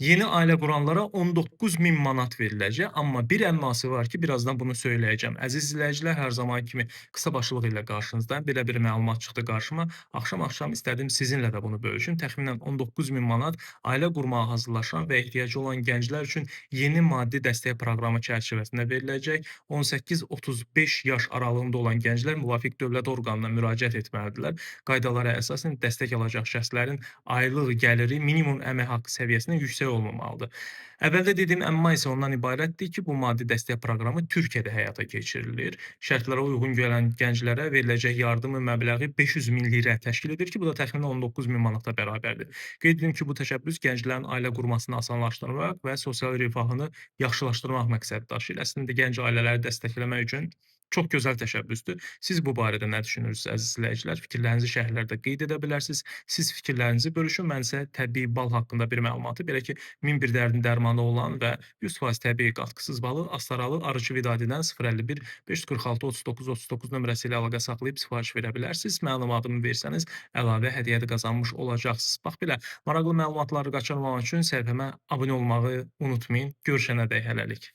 Yeni ailə quranlara 19.000 manat veriləcək, amma bir əmması var ki, birazdan bunu söyləyəcəm. Əziz izləyicilər, hər zaman kimi qısa başlıq ilə qarşınızdayım. Belə bir məlumat çıxdı qarşıma. Axşam-axşam istədim sizinlə də bunu bölüşüm. Təxminən 19.000 manat ailə qurmağa hazırlaşan və ehtiyacı olan gənclər üçün yeni maddi dəstək proqramı çərçivəsində veriləcək. 18-35 yaş aralığında olan gənclər müvafiq dövlət orqanına müraciət etməlidirlər. Qaydalara əsasən dəstək alacaq şəxslərin aylıq gəliri minimum əmək haqqı səviyyəsindən yüksək olmamalıdır. Əvvəldə dediyim əmma isə ondan ibarətdir ki, bu maddi dəstək proqramı Türkiyədə həyata keçirilir. Şərtlərə uyğun gələn gənclərə veriləcək yardımın məbləği 500 min lirə təşkil edir ki, bu da təxminən 19 min manata bərabərdir. Qeyd edim ki, bu təşəbbüs gənclərin ailə qurmasını asanlaşdırmaq və sosial rifahını yaxşılaşdırmaq məqsədi daşıyır. Əslində gənc ailələri dəstəkləmək üçün çox gözəl təşəbbüsdür. Siz bu barədə nə düşünürsünüz, əziz izləyicilər? Fikirlərinizi şərhlərdə qeyd edə bilərsiniz. Siz fikirlərinizi bölüşün. Mən isə təbii bal haqqında bir məlumatı, belə ki, 1001 dərdin dərmanı olan və 100% təbii qatqısız balı Astaralı Arıcı Vidadidən 051 546 39 39 nömrəsi ilə əlaqə saxlayıb sifariş verə bilərsiniz. Məlumatımı versəniz, əlavə hədiyyə də qazanmış olacaqsınız. Bax belə, maraqlı məlumatları qaçırmamaq üçün səhifəmə abunə olmağı unutmayın. Görüşənədək hələlik.